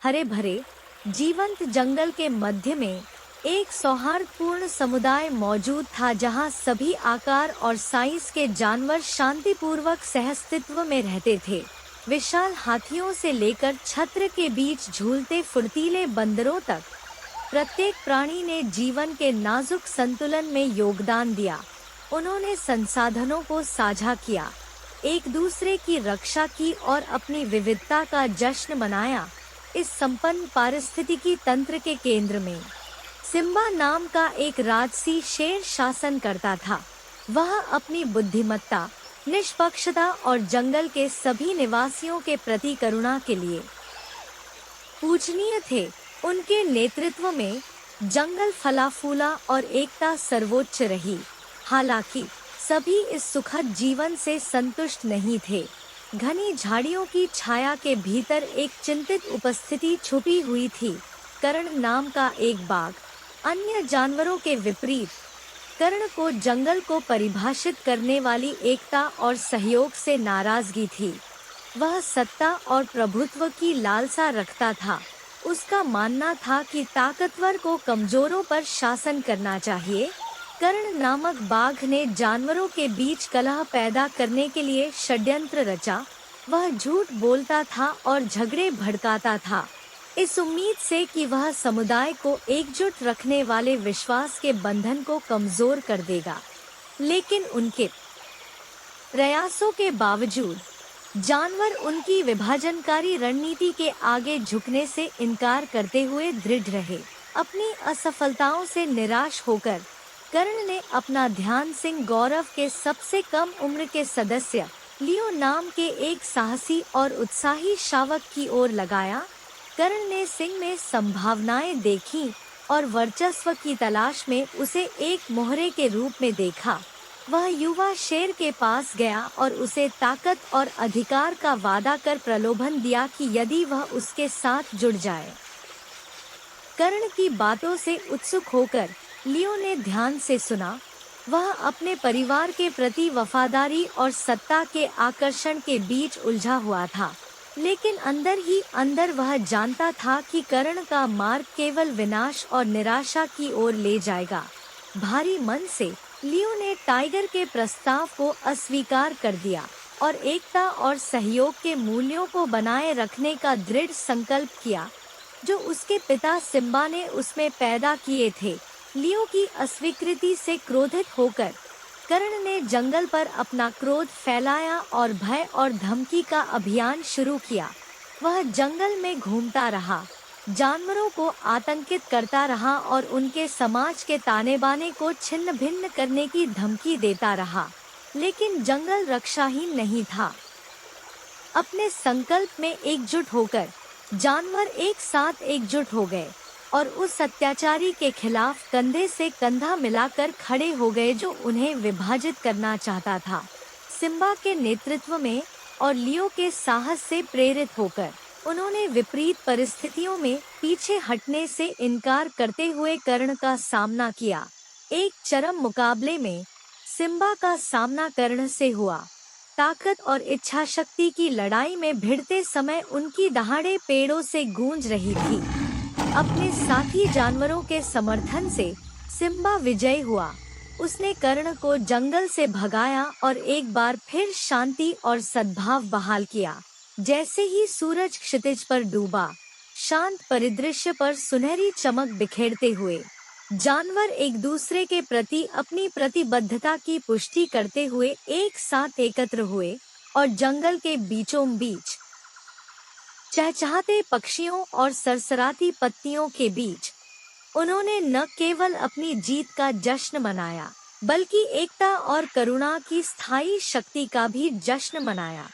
हरे भरे जीवंत जंगल के मध्य में एक सौहार्दपूर्ण समुदाय मौजूद था, जहां सभी आकार और साइज के जानवर शांतिपूर्वक सहअस्तित्व में रहते थे। विशाल हाथियों से लेकर छत्र के बीच झूलते फुर्तीले बंदरों तक, प्रत्येक प्राणी ने जीवन के नाजुक संतुलन में योगदान दिया। उन्होंने संसाधनों को साझा किया, एक दूसरे की रक्षा की और अपनी विविधता का जश्न मनाया। इस संपन्न पारिस्थितिकी तंत्र के केंद्र में सिम्बा नाम का एक राजसी शेर शासन करता था। वह अपनी बुद्धिमत्ता, निष्पक्षता और जंगल के सभी निवासियों के प्रति करुणा के लिए पूजनीय थे। उनके नेतृत्व में जंगल फला फूला और एकता सर्वोच्च रही। हालांकि सभी इस सुखद जीवन से संतुष्ट नहीं थे। घनी झाड़ियों की छाया के भीतर एक चिंतित उपस्थिति छुपी हुई थी। कर्ण नाम का एक बाघ अन्य जानवरों के विपरीत कर्ण को जंगल को परिभाषित करने वाली एकता और सहयोग से नाराजगी थी। वह सत्ता और प्रभुत्व की लालसा रखता था। उसका मानना था कि ताकतवर को कमजोरों पर शासन करना चाहिए। कर्ण नामक बाघ ने जानवरों के बीच कलह पैदा करने के लिए षड्यंत्र रचा। वह झूठ बोलता था और झगड़े भड़काता था, इस उम्मीद से कि वह समुदाय को एकजुट रखने वाले विश्वास के बंधन को कमजोर कर देगा। लेकिन उनके प्रयासों के बावजूद जानवर उनकी विभाजनकारी रणनीति के आगे झुकने से इनकार करते हुए दृढ़ रहे। अपनी असफलताओं से निराश होकर कर्ण ने अपना ध्यान सिंह गौरव के सबसे कम उम्र के सदस्य लियो नाम के एक साहसी और उत्साही शावक की ओर लगाया। कर्ण ने सिंह में संभावनाएं देखीं और वर्चस्व की तलाश में उसे एक मोहरे के रूप में देखा। वह युवा शेर के पास गया और उसे ताकत और अधिकार का वादा कर प्रलोभन दिया कि यदि वह उसके साथ जुड़ जाए। कर्ण की बातों से उत्सुक होकर लियो ने ध्यान से सुना। वह अपने परिवार के प्रति वफादारी और सत्ता के आकर्षण के बीच उलझा हुआ था, लेकिन अंदर ही अंदर वह जानता था कि कर्ण का मार्ग केवल विनाश और निराशा की ओर ले जाएगा। भारी मन से लियो ने टाइगर के प्रस्ताव को अस्वीकार कर दिया और एकता और सहयोग के मूल्यों को बनाए रखने का दृढ़ संकल्प किया, जो उसके पिता सिम्बा ने उसमें पैदा किए थे। लियो की अस्वीकृति से क्रोधित होकर कर्ण ने जंगल पर अपना क्रोध फैलाया और भय और धमकी का अभियान शुरू किया। वह जंगल में घूमता रहा, जानवरों को आतंकित करता रहा और उनके समाज के ताने बाने को छिन्न भिन्न करने की धमकी देता रहा, लेकिन जंगल रक्षाहीन नहीं था। अपने संकल्प में एकजुट होकर जानवर एक साथ एकजुट हो गए और उस अत्याचारी के खिलाफ कंधे से कंधा मिलाकर खड़े हो गए जो उन्हें विभाजित करना चाहता था। सिम्बा के नेतृत्व में और लियो के साहस से प्रेरित होकर उन्होंने विपरीत परिस्थितियों में पीछे हटने से इनकार करते हुए कर्ण का सामना किया। एक चरम मुकाबले में सिम्बा का सामना कर्ण से हुआ। ताकत और इच्छा शक्ति की लड़ाई में भिड़ते समय उनकी दहाड़े पेड़ों से गूंज रही थी। अपने साथी जानवरों के समर्थन से सिम्बा विजयी हुआ। उसने कर्ण को जंगल से भगाया और एक बार फिर शांति और सद्भाव बहाल किया। जैसे ही सूरज क्षितिज पर डूबा, शांत परिदृश्य पर सुनहरी चमक बिखेरते हुए जानवर एक दूसरे के प्रति अपनी प्रतिबद्धता की पुष्टि करते हुए एक साथ एकत्र हुए और जंगल के बीचों बीच चहचहाते पक्षियों और सरसराती पत्तियों के बीच उन्होंने न केवल अपनी जीत का जश्न मनाया, बल्कि एकता और करुणा की स्थायी शक्ति का भी जश्न मनाया।